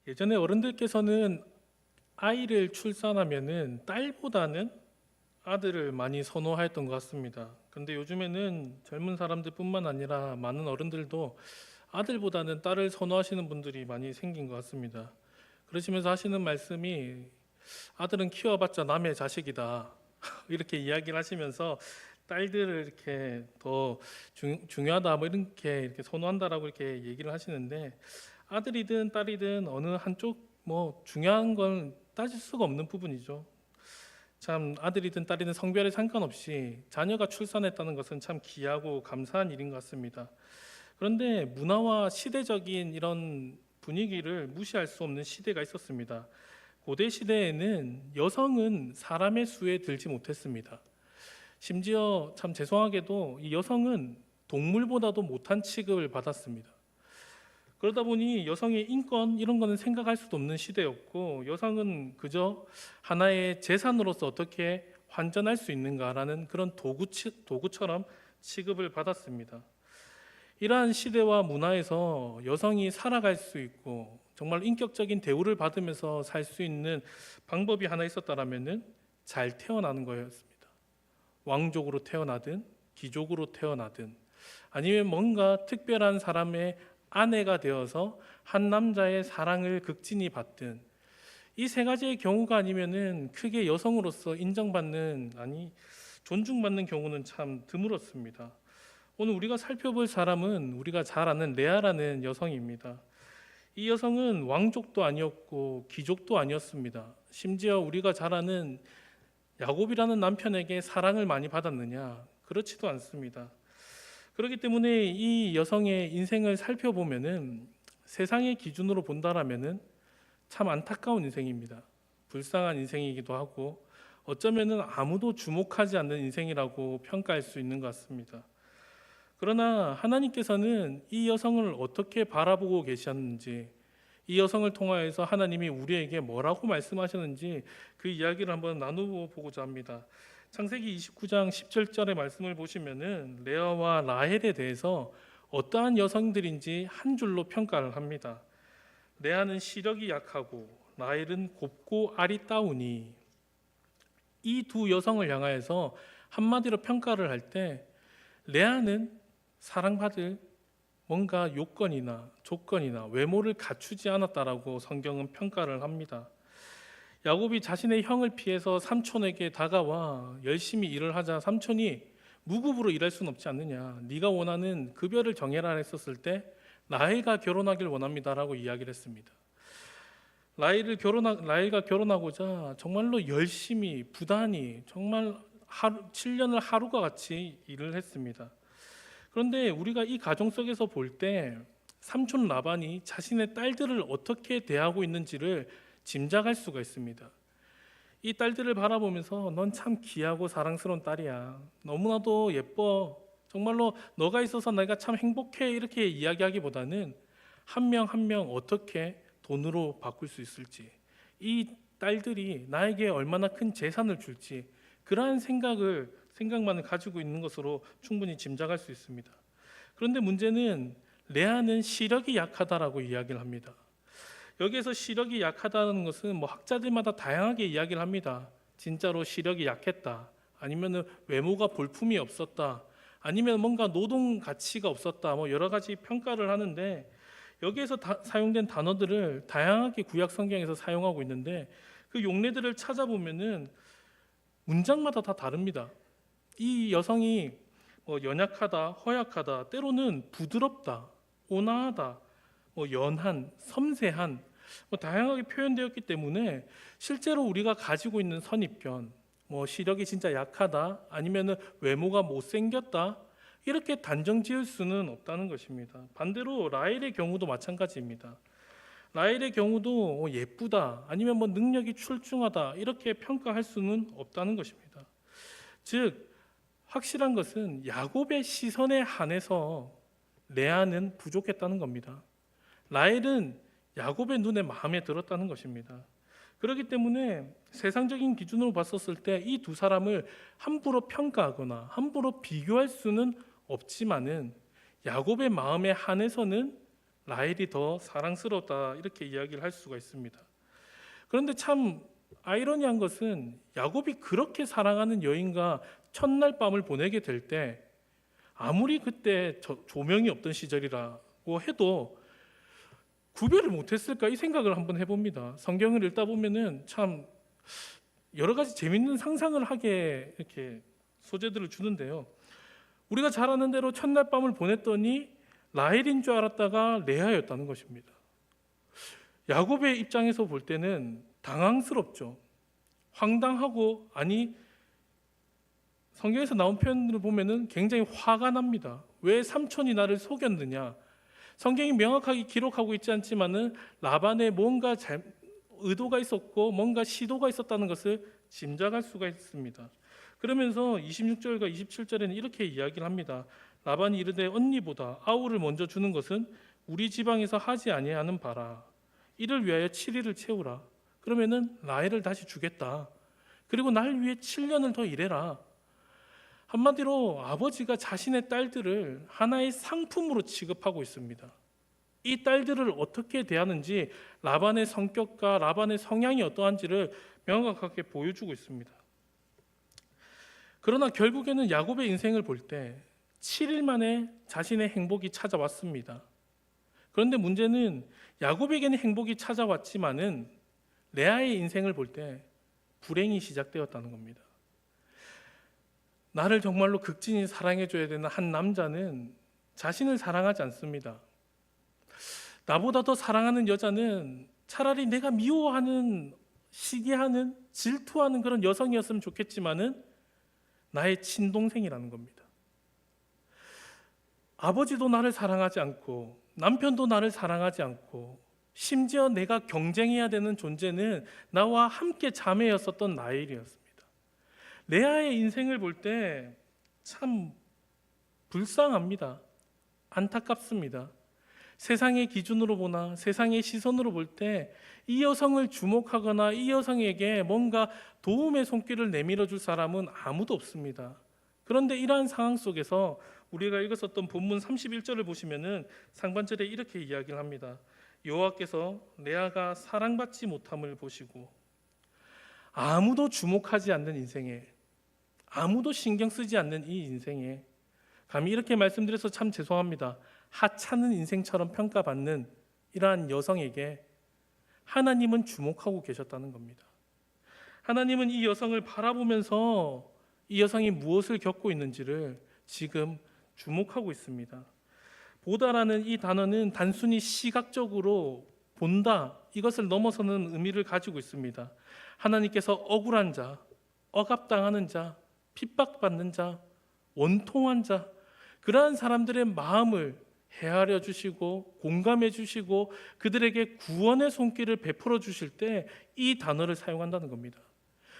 예전에 어른들께서는 아이를 출산하면은 딸보다는 아들을 많이 선호하였던 것 같습니다. 그런데 요즘에는 젊은 사람들뿐만 아니라 많은 어른들도 아들보다는 딸을 선호하시는 분들이 많이 생긴 것 같습니다. 그러시면서 하시는 말씀이 아들은 키워봤자 남의 자식이다. 이렇게 이야기를 하시면서 딸들을 이렇게 더 중요하다 뭐 이렇게 선호한다라고 이렇게 얘기를 하시는데, 아들이든 딸이든 어느 한쪽 뭐 중요한 건 따질 수가 없는 부분이죠. 참 아들이든 딸이든 성별에 상관없이 자녀가 출산했다는 것은 참 귀하고 감사한 일인 것 같습니다. 그런데 문화와 시대적인 이런 분위기를 무시할 수 없는 시대가 있었습니다. 고대 시대에는 여성은 사람의 수에 들지 못했습니다. 심지어 참 죄송하게도 이 여성은 동물보다도 못한 취급을 받았습니다. 그러다 보니 여성의 인권 이런 거는 생각할 수도 없는 시대였고, 여성은 그저 하나의 재산으로서 어떻게 환전할 수 있는가라는 그런 도구처럼 취급을 받았습니다. 이러한 시대와 문화에서 여성이 살아갈 수 있고 정말 인격적인 대우를 받으면서 살 수 있는 방법이 하나 있었다라면은 잘 태어나는 거였습니다. 왕족으로 태어나든 귀족으로 태어나든 아니면 뭔가 특별한 사람의 아내가 되어서 한 남자의 사랑을 극진히 받든, 이 세 가지의 경우가 아니면은 크게 여성으로서 인정받는, 아니 존중받는 경우는 참 드물었습니다. 오늘 우리가 살펴볼 사람은 우리가 잘 아는 레아라는 여성입니다. 이 여성은 왕족도 아니었고 귀족도 아니었습니다. 심지어 우리가 잘 아는 야곱이라는 남편에게 사랑을 많이 받았느냐? 그렇지도 않습니다. 그렇기 때문에 이 여성의 인생을 살펴보면은 세상의 기준으로 본다라면은 참 안타까운 인생입니다. 불쌍한 인생이기도 하고 어쩌면은 아무도 주목하지 않는 인생이라고 평가할 수 있는 것 같습니다. 그러나 하나님께서는 이 여성을 어떻게 바라보고 계셨는지, 이 여성을 통하여서 하나님이 우리에게 뭐라고 말씀하셨는지 그 이야기를 한번 나누보고자 합니다. 창세기 29장 17절의 말씀을 보시면은 레아와 라헬에 대해서 어떠한 여성들인지 한 줄로 평가를 합니다. 레아는 시력이 약하고 라헬은 곱고 아리따우니. 이 두 여성을 향하여서 한마디로 평가를 할 때 레아는 사랑받을 뭔가 요건이나 조건이나 외모를 갖추지 않았다라고 성경은 평가를 합니다. 야곱이 자신의 형을 피해서 삼촌에게 다가와 열심히 일을 하자 삼촌이 무급으로 일할 수는 없지 않느냐, 네가 원하는 급여를 정해라 했었을 때 라헬과 결혼하길 원합니다라고 이야기를 했습니다. 라헬과 결혼하고자 정말로 열심히 부단히 정말 7년을 하루가 같이 일을 했습니다. 그런데 우리가 이 가정 속에서 볼 때 삼촌 라반이 자신의 딸들을 어떻게 대하고 있는지를 짐작할 수가 있습니다. 이 딸들을 바라보면서 넌 참 귀하고 사랑스러운 딸이야. 너무나도 예뻐. 정말로 너가 있어서 내가 참 행복해. 이렇게 이야기하기보다는 한 명 한 명 어떻게 돈으로 바꿀 수 있을지, 이 딸들이 나에게 얼마나 큰 재산을 줄지, 그러한 생각만을 가지고 있는 것으로 충분히 짐작할 수 있습니다. 그런데 문제는 레아는 시력이 약하다라고 이야기를 합니다. 여기에서 시력이 약하다는 것은 뭐 학자들마다 다양하게 이야기를 합니다. 진짜로 시력이 약했다, 아니면 외모가 볼품이 없었다, 아니면 뭔가 노동 가치가 없었다, 뭐 여러 가지 평가를 하는데, 여기에서 사용된 단어들을 다양하게 구약 성경에서 사용하고 있는데 그 용례들을 찾아보면은 문장마다 다 다릅니다. 이 여성이 뭐 연약하다, 허약하다, 때로는 부드럽다, 온화하다, 뭐 연한, 섬세한, 뭐 다양하게 표현되었기 때문에 실제로 우리가 가지고 있는 선입견, 뭐 시력이 진짜 약하다, 아니면은 외모가 못생겼다, 이렇게 단정 지을 수는 없다는 것입니다. 반대로 라헬의 경우도 마찬가지입니다. 라헬의 경우도 예쁘다, 아니면 뭐 능력이 출중하다, 이렇게 평가할 수는 없다는 것입니다. 즉 확실한 것은 야곱의 시선에 한해서 레아는 부족했다는 겁니다. 라헬은 야곱의 눈에 마음에 들었다는 것입니다. 그렇기 때문에 세상적인 기준으로 봤었을 때 이 두 사람을 함부로 평가하거나 함부로 비교할 수는 없지만은 야곱의 마음에 한해서는 라헬이 더 사랑스럽다 이렇게 이야기를 할 수가 있습니다. 그런데 참 아이러니한 것은 야곱이 그렇게 사랑하는 여인과 첫날 밤을 보내게 될 때 아무리 그때 조명이 없던 시절이라고 해도 구별을 못했을까 이 생각을 한번 해봅니다. 성경을 읽다 보면은 참 여러 가지 재밌는 상상을 하게 이렇게 소재들을 주는데요. 우리가 잘 아는 대로 첫날 밤을 보냈더니 라헬인 줄 알았다가 레아였다는 것입니다. 야곱의 입장에서 볼 때는 당황스럽죠. 황당하고, 아니 성경에서 나온 표현을 보면은 굉장히 화가 납니다. 왜 삼촌이 나를 속였느냐? 성경이 명확하게 기록하고 있지 않지만은 라반에 뭔가 의도가 있었고 뭔가 시도가 있었다는 것을 짐작할 수가 있습니다. 그러면서 26절과 27절에는 이렇게 이야기를 합니다. 라반이 이르되 언니보다 아우를 먼저 주는 것은 우리 지방에서 하지 아니하는 바라. 이를 위하여 7일을 채우라. 그러면은 라헬을 다시 주겠다. 그리고 날 위해 7년을 더 일해라. 한마디로 아버지가 자신의 딸들을 하나의 상품으로 취급하고 있습니다. 이 딸들을 어떻게 대하는지 라반의 성격과 라반의 성향이 어떠한지를 명확하게 보여주고 있습니다. 그러나 결국에는 야곱의 인생을 볼 때 7일 만에 자신의 행복이 찾아왔습니다. 그런데 문제는 야곱에게는 행복이 찾아왔지만은 레아의 인생을 볼 때 불행이 시작되었다는 겁니다. 나를 정말로 극진히 사랑해줘야 되는 한 남자는 자신을 사랑하지 않습니다. 나보다 더 사랑하는 여자는 차라리 내가 미워하는, 시기하는, 질투하는 그런 여성이었으면 좋겠지만은 나의 친동생이라는 겁니다. 아버지도 나를 사랑하지 않고 남편도 나를 사랑하지 않고 심지어 내가 경쟁해야 되는 존재는 나와 함께 자매였었던 라헬이었습니다. 레아의 인생을 볼 때 참 불쌍합니다. 안타깝습니다. 세상의 기준으로 보나 세상의 시선으로 볼 때 이 여성을 주목하거나 이 여성에게 뭔가 도움의 손길을 내밀어 줄 사람은 아무도 없습니다. 그런데 이러한 상황 속에서 우리가 읽었었던 본문 31절을 보시면은 상반절에 이렇게 이야기를 합니다. 여호와께서 레아가 사랑받지 못함을 보시고 아무도 주목하지 않는 인생에, 아무도 신경 쓰지 않는 이 인생에, 감히 이렇게 말씀드려서 참 죄송합니다. 하찮은 인생처럼 평가받는 이러한 여성에게 하나님은 주목하고 계셨다는 겁니다. 하나님은 이 여성을 바라보면서 이 여성이 무엇을 겪고 있는지를 지금 주목하고 있습니다. 보다라는 이 단어는 단순히 시각적으로 본다, 이것을 넘어서는 의미를 가지고 있습니다. 하나님께서 억울한 자, 억압당하는 자, 핍박받는 자, 원통한 자, 그러한 사람들의 마음을 헤아려 주시고 공감해 주시고 그들에게 구원의 손길을 베풀어 주실 때 이 단어를 사용한다는 겁니다.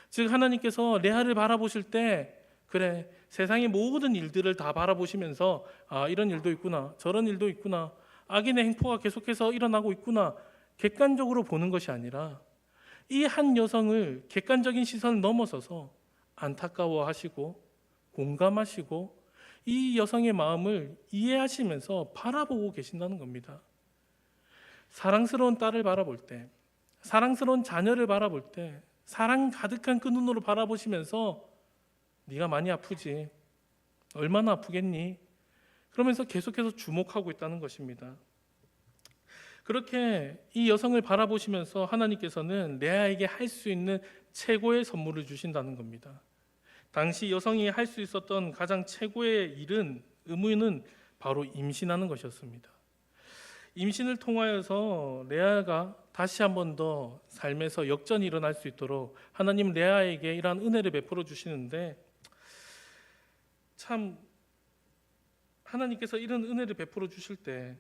즉 하나님께서 레아를 바라보실 때 그래, 세상의 모든 일들을 다 바라보시면서 아, 이런 일도 있구나, 저런 일도 있구나, 악인의 행포가 계속해서 일어나고 있구나, 객관적으로 보는 것이 아니라 이 한 여성을 객관적인 시선을 넘어서서 안타까워하시고 공감하시고 이 여성의 마음을 이해하시면서 바라보고 계신다는 겁니다. 사랑스러운 딸을 바라볼 때, 사랑스러운 자녀를 바라볼 때 사랑 가득한 그 눈으로 바라보시면서 네가 많이 아프지, 얼마나 아프겠니? 그러면서 계속해서 주목하고 있다는 것입니다. 그렇게 이 여성을 바라보시면서 하나님께서는 레아에게 할 수 있는 최고의 선물을 주신다는 겁니다. 당시 여성이 할 수 있었던 가장 최고의 일은, 의무는 바로 임신하는 것이었습니다. 임신을 통하여서 레아가 다시 한 번 더 삶에서 역전이 일어날 수 있도록 하나님 레아에게 이러한 은혜를 베풀어 주시는데, 참 하나님께서 이런 은혜를 베풀어 주실 때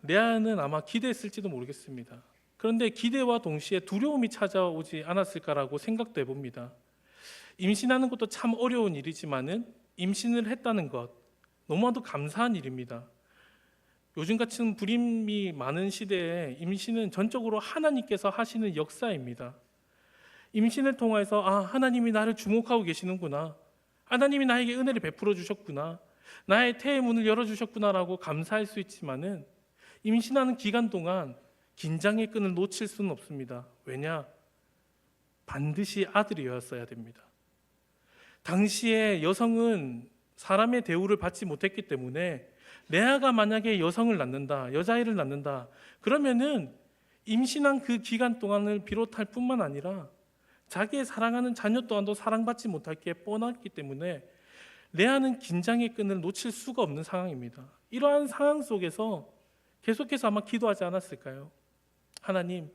레아는 아마 기대했을지도 모르겠습니다. 그런데 기대와 동시에 두려움이 찾아오지 않았을까라고 생각도 해봅니다. 임신하는 것도 참 어려운 일이지만은 임신을 했다는 것, 너무나도 감사한 일입니다. 요즘 같은 불임이 많은 시대에 임신은 전적으로 하나님께서 하시는 역사입니다. 임신을 통해서 아, 하나님이 나를 주목하고 계시는구나, 하나님이 나에게 은혜를 베풀어 주셨구나, 나의 태의 문을 열어주셨구나라고 감사할 수 있지만은 임신하는 기간 동안 긴장의 끈을 놓칠 수는 없습니다. 왜냐? 반드시 아들이었어야 됩니다. 당시에 여성은 사람의 대우를 받지 못했기 때문에 레아가 만약에 여성을 낳는다, 여자아이를 낳는다, 그러면은 임신한 그 기간 동안을 비롯할 뿐만 아니라 자기의 사랑하는 자녀 또한도 사랑받지 못할 게 뻔했기 때문에 레아는 긴장의 끈을 놓칠 수가 없는 상황입니다. 이러한 상황 속에서 계속해서 아마 기도하지 않았을까요? 하나님,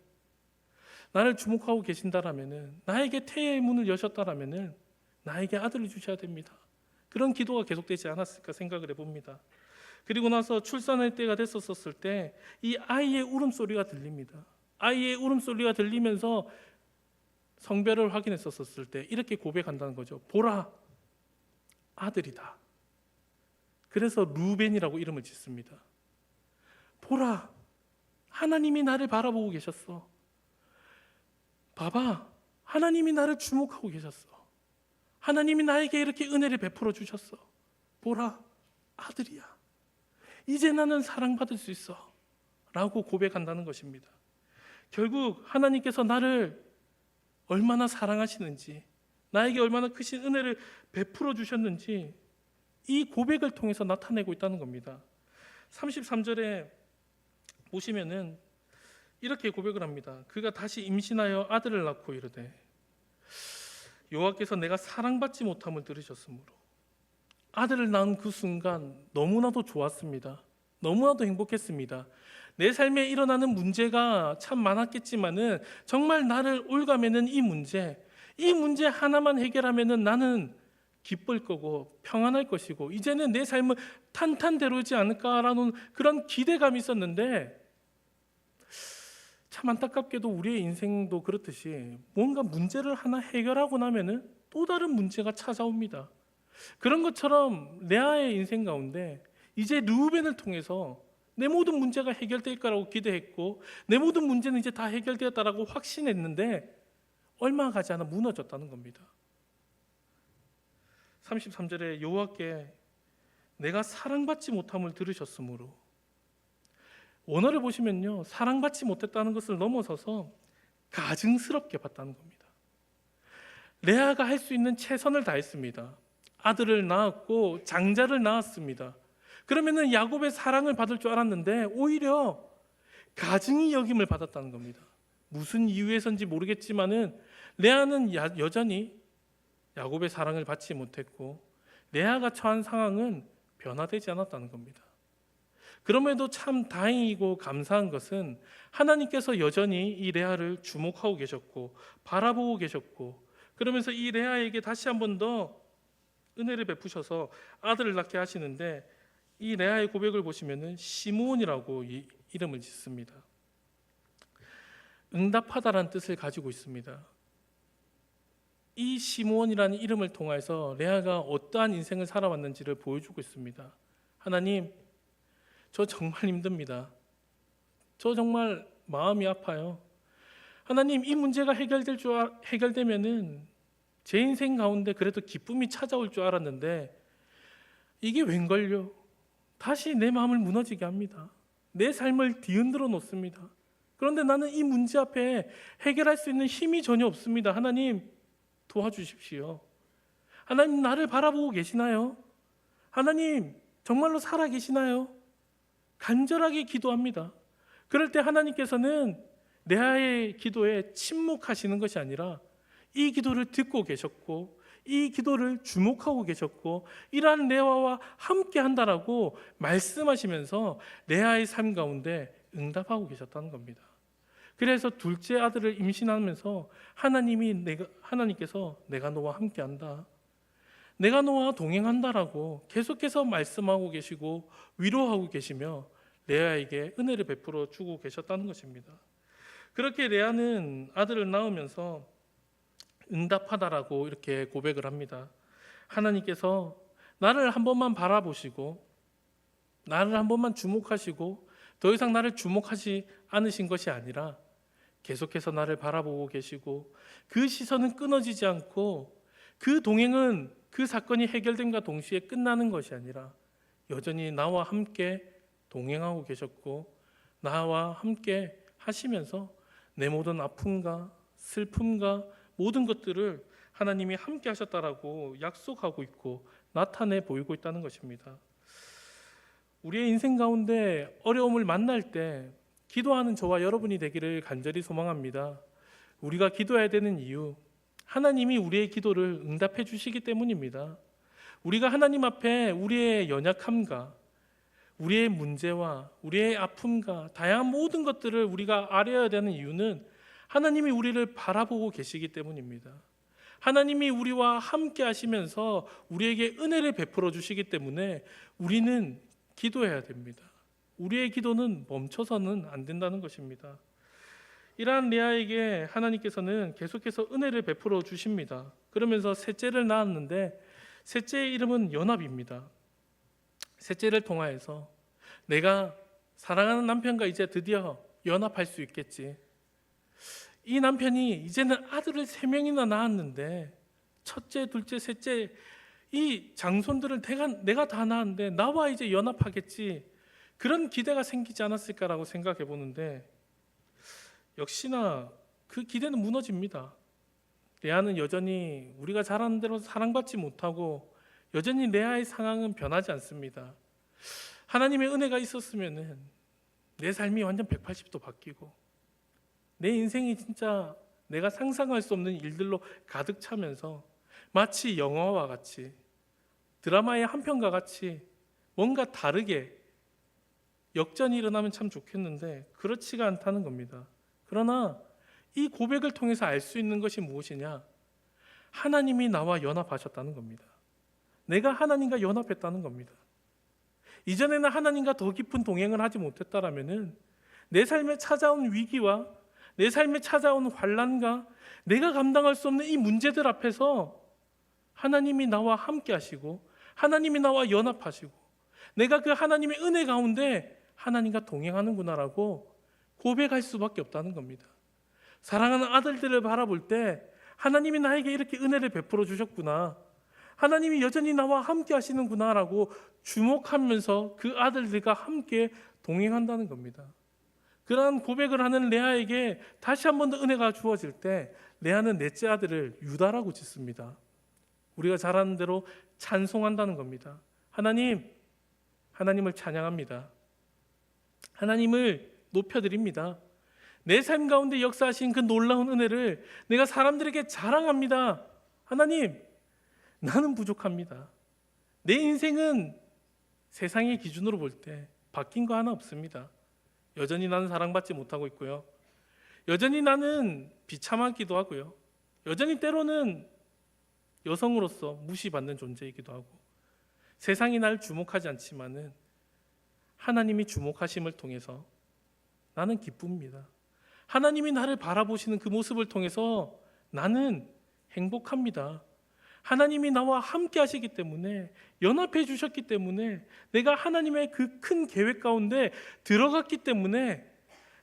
나를 주목하고 계신다라면은, 나에게 태의 문을 여셨다라면은 나에게 아들을 주셔야 됩니다. 그런 기도가 계속되지 않았을까 생각을 해봅니다. 그리고 나서 출산할 때가 됐었을 때 이 아이의 울음소리가 들립니다. 아이의 울음소리가 들리면서 성별을 확인했었을 때 이렇게 고백한다는 거죠. 보라, 아들이다. 그래서 루벤이라고 이름을 짓습니다. 보라, 하나님이 나를 바라보고 계셨어. 봐봐, 하나님이 나를 주목하고 계셨어. 하나님이 나에게 이렇게 은혜를 베풀어 주셨어. 보라, 아들이야. 이제 나는 사랑받을 수 있어 라고 고백한다는 것입니다. 결국 하나님께서 나를 얼마나 사랑하시는지, 나에게 얼마나 크신 은혜를 베풀어 주셨는지 이 고백을 통해서 나타내고 있다는 겁니다. 33절에 보시면은 이렇게 고백을 합니다. 그가 다시 임신하여 아들을 낳고 이르되 여호와께서 내가 사랑받지 못함을 들으셨으므로. 아들을 낳은 그 순간 너무나도 좋았습니다. 너무나도 행복했습니다. 내 삶에 일어나는 문제가 참 많았겠지만은 정말 나를 올가매는 이 문제 하나만 해결하면은 나는 기쁠 거고 평안할 것이고 이제는 내 삶은 탄탄대로이지 않을까라는 그런 기대감이 있었는데, 참 안타깝게도 우리의 인생도 그렇듯이 뭔가 문제를 하나 해결하고 나면은 또 다른 문제가 찾아옵니다. 그런 것처럼 레아의 인생 가운데 이제 르우벤을 통해서 내 모든 문제가 해결될 거라고 기대했고 내 모든 문제는 이제 다 해결되었다라고 확신했는데 얼마 가지 않아 무너졌다는 겁니다. 33절에 여호와께 내가 사랑받지 못함을 들으셨으므로. 원어를 보시면요, 사랑받지 못했다는 것을 넘어서서 가증스럽게 봤다는 겁니다. 레아가 할 수 있는 최선을 다했습니다. 아들을 낳았고 장자를 낳았습니다. 그러면은 야곱의 사랑을 받을 줄 알았는데 오히려 가증이 여김을 받았다는 겁니다. 무슨 이유에서인지 모르겠지만은 레아는 여전히 야곱의 사랑을 받지 못했고 레아가 처한 상황은 변화되지 않았다는 겁니다. 그럼에도 참 다행이고 감사한 것은 하나님께서 여전히 이 레아를 주목하고 계셨고 바라보고 계셨고, 그러면서 이 레아에게 다시 한 번 더 은혜를 베푸셔서 아들을 낳게 하시는데, 이 레아의 고백을 보시면은 시므온이라고 이름을 짓습니다. 응답하다라는 뜻을 가지고 있습니다. 이 시므온이라는 이름을 통해서 레아가 어떠한 인생을 살아왔는지를 보여주고 있습니다. 하나님, 저 정말 힘듭니다. 저 정말 마음이 아파요. 하나님, 이 문제가 해결되면은 제 인생 가운데 그래도 기쁨이 찾아올 줄 알았는데 이게 웬걸요? 다시 내 마음을 무너지게 합니다. 내 삶을 뒤흔들어 놓습니다. 그런데 나는 이 문제 앞에 해결할 수 있는 힘이 전혀 없습니다. 하나님, 도와주십시오. 하나님, 나를 바라보고 계시나요? 하나님, 정말로 살아 계시나요? 간절하게 기도합니다. 그럴 때 하나님께서는 레아의 기도에 침묵하시는 것이 아니라 이 기도를 듣고 계셨고 이 기도를 주목하고 계셨고 이러한 레아와 함께 한다라고 말씀하시면서 레아의 삶 가운데 응답하고 계셨다는 겁니다. 그래서 둘째 아들을 임신하면서 하나님께서 내가 너와 함께 한다, 내가 너와 동행한다라고 계속해서 말씀하고 계시고 위로하고 계시며 레아에게 은혜를 베풀어 주고 계셨다는 것입니다. 그렇게 레아는 아들을 낳으면서 응답하다라고 이렇게 고백을 합니다. 하나님께서 나를 한 번만 바라보시고 나를 한 번만 주목하시고 더 이상 나를 주목하지 않으신 것이 아니라 계속해서 나를 바라보고 계시고 그 시선은 끊어지지 않고 그 동행은 그 사건이 해결됨과 동시에 끝나는 것이 아니라 여전히 나와 함께 동행하고 계셨고 나와 함께 하시면서 내 모든 아픔과 슬픔과 모든 것들을 하나님이 함께 하셨다라고 약속하고 있고 나타내 보이고 있다는 것입니다. 우리의 인생 가운데 어려움을 만날 때 기도하는 저와 여러분이 되기를 간절히 소망합니다. 우리가 기도해야 되는 이유, 하나님이 우리의 기도를 응답해 주시기 때문입니다. 우리가 하나님 앞에 우리의 연약함과 우리의 문제와 우리의 아픔과 다양한 모든 것들을 우리가 아뢰어야 되는 이유는 하나님이 우리를 바라보고 계시기 때문입니다. 하나님이 우리와 함께 하시면서 우리에게 은혜를 베풀어 주시기 때문에 우리는 기도해야 됩니다. 우리의 기도는 멈춰서는 안 된다는 것입니다. 이러한 레아에게 하나님께서는 계속해서 은혜를 베풀어 주십니다. 그러면서 셋째를 낳았는데 셋째의 이름은 연합입니다. 셋째를 통하여서 내가 사랑하는 남편과 이제 드디어 연합할 수 있겠지. 이 남편이 이제는 아들을 3명이나 낳았는데 첫째, 둘째, 셋째 이 장손들을 내가 다 낳았는데 나와 이제 연합하겠지. 그런 기대가 생기지 않았을까라고 생각해 보는데 역시나 그 기대는 무너집니다. 레아는 여전히 우리가 잘 아는 대로 사랑받지 못하고 여전히 레아의 상황은 변하지 않습니다. 하나님의 은혜가 있었으면 내 삶이 완전 180도 바뀌고 내 인생이 진짜 내가 상상할 수 없는 일들로 가득 차면서 마치 영화와 같이 드라마의 한 편과 같이 뭔가 다르게 역전이 일어나면 참 좋겠는데 그렇지가 않다는 겁니다. 그러나 이 고백을 통해서 알 수 있는 것이 무엇이냐? 하나님이 나와 연합하셨다는 겁니다. 내가 하나님과 연합했다는 겁니다. 이전에는 하나님과 더 깊은 동행을 하지 못했다라면은 내 삶에 찾아온 위기와 내 삶에 찾아온 환난과 내가 감당할 수 없는 이 문제들 앞에서 하나님이 나와 함께 하시고 하나님이 나와 연합하시고 내가 그 하나님의 은혜 가운데 하나님과 동행하는구나라고 고백할 수밖에 없다는 겁니다. 사랑하는 아들들을 바라볼 때 하나님이 나에게 이렇게 은혜를 베풀어 주셨구나, 하나님이 여전히 나와 함께 하시는구나라고 주목하면서 그 아들들과 함께 동행한다는 겁니다. 그러한 고백을 하는 레아에게 다시 한 번 더 은혜가 주어질 때 레아는 넷째 아들을 유다라고 짓습니다. 우리가 잘 아는 대로 찬송한다는 겁니다. 하나님을 찬양합니다. 하나님을 높여드립니다. 내 삶 가운데 역사하신 그 놀라운 은혜를 내가 사람들에게 자랑합니다. 하나님, 나는 부족합니다. 내 인생은 세상의 기준으로 볼 때 바뀐 거 하나 없습니다. 여전히 나는 사랑받지 못하고 있고요. 여전히 나는 비참하기도 하고요. 여전히 때로는 여성으로서 무시받는 존재이기도 하고 세상이 날 주목하지 않지만은 하나님이 주목하심을 통해서 나는 기쁩니다. 하나님이 나를 바라보시는 그 모습을 통해서 나는 행복합니다. 하나님이 나와 함께 하시기 때문에 연합해 주셨기 때문에 내가 하나님의 그 큰 계획 가운데 들어갔기 때문에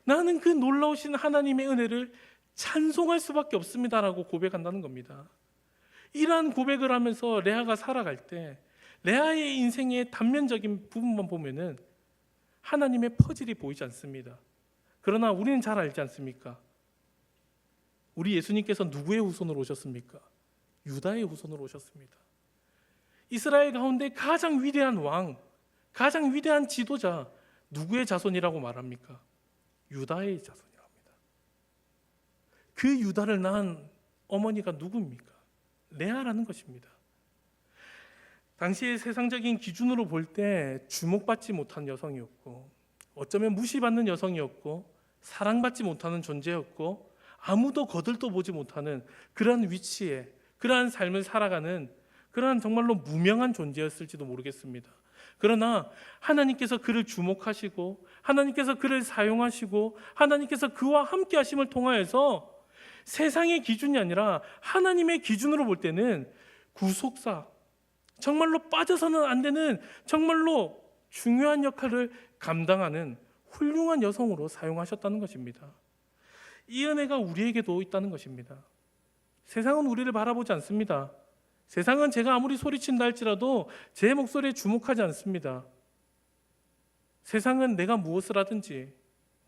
나는 그 놀라우신 하나님의 은혜를 찬송할 수밖에 없습니다라고 고백한다는 겁니다. 이러한 고백을 하면서 레아가 살아갈 때 레아의 인생의 단면적인 부분만 보면은 하나님의 퍼즐이 보이지 않습니다. 그러나 우리는 잘 알지 않습니까? 우리 예수님께서 누구의 후손으로 오셨습니까? 유다의 후손으로 오셨습니다. 이스라엘 가운데 가장 위대한 왕, 가장 위대한 지도자 누구의 자손이라고 말합니까? 유다의 자손이라고 합니다. 그 유다를 낳은 어머니가 누구입니까? 레아라는 것입니다. 당시의 세상적인 기준으로 볼 때 주목받지 못한 여성이었고 어쩌면 무시받는 여성이었고 사랑받지 못하는 존재였고 아무도 거들떠 보지 못하는 그러한 위치에 그러한 삶을 살아가는 그러한 정말로 무명한 존재였을지도 모르겠습니다. 그러나 하나님께서 그를 주목하시고 하나님께서 그를 사용하시고 하나님께서 그와 함께 하심을 통하여서 세상의 기준이 아니라 하나님의 기준으로 볼 때는 구속사, 정말로 빠져서는 안 되는 정말로 중요한 역할을 감당하는 훌륭한 여성으로 사용하셨다는 것입니다. 이 은혜가 우리에게도 있다는 것입니다. 세상은 우리를 바라보지 않습니다. 세상은 제가 아무리 소리친다 할지라도 제 목소리에 주목하지 않습니다. 세상은 내가 무엇을 하든지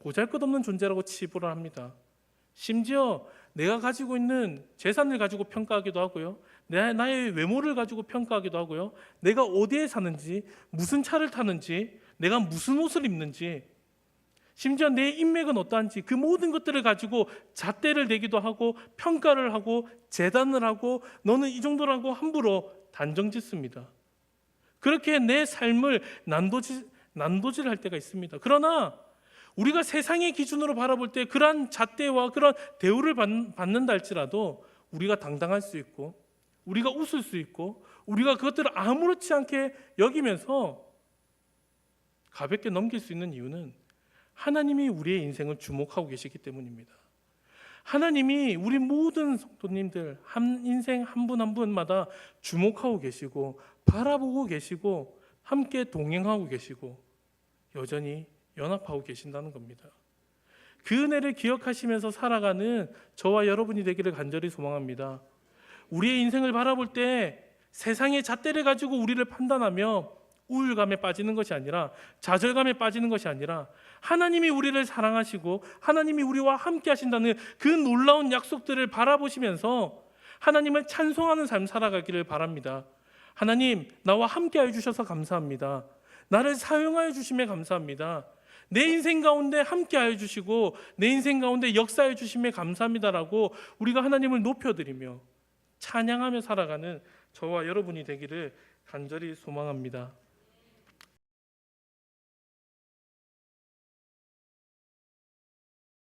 보잘것없는 존재라고 치부를 합니다. 심지어 내가 가지고 있는 재산을 가지고 평가하기도 하고요. 나의 외모를 가지고 평가하기도 하고요. 내가 어디에 사는지, 무슨 차를 타는지, 내가 무슨 옷을 입는지, 심지어 내 인맥은 어떠한지 그 모든 것들을 가지고 잣대를 대기도 하고 평가를 하고 재단을 하고 너는 이 정도라고 함부로 단정짓습니다. 그렇게 내 삶을 난도질할 때가 있습니다. 그러나 우리가 세상의 기준으로 바라볼 때 그러한 잣대와 그런 대우를 받는다 할지라도 우리가 당당할 수 있고 우리가 웃을 수 있고 우리가 그것들을 아무렇지 않게 여기면서 가볍게 넘길 수 있는 이유는 하나님이 우리의 인생을 주목하고 계시기 때문입니다. 하나님이 우리 모든 성도님들 한 인생 한 분 한 분마다 주목하고 계시고 바라보고 계시고 함께 동행하고 계시고 여전히 연합하고 계신다는 겁니다. 그 은혜를 기억하시면서 살아가는 저와 여러분이 되기를 간절히 소망합니다. 우리의 인생을 바라볼 때 세상의 잣대를 가지고 우리를 판단하며 우울감에 빠지는 것이 아니라 좌절감에 빠지는 것이 아니라 하나님이 우리를 사랑하시고 하나님이 우리와 함께 하신다는 그 놀라운 약속들을 바라보시면서 하나님을 찬송하는 삶 살아가기를 바랍니다. 하나님, 나와 함께 해주셔서 감사합니다. 나를 사용하여 주심에 감사합니다. 내 인생 가운데 함께 하여 주시고 내 인생 가운데 역사해 주심에 감사합니다라고 우리가 하나님을 높여드리며 찬양하며 살아가는 저와 여러분이 되기를 간절히 소망합니다.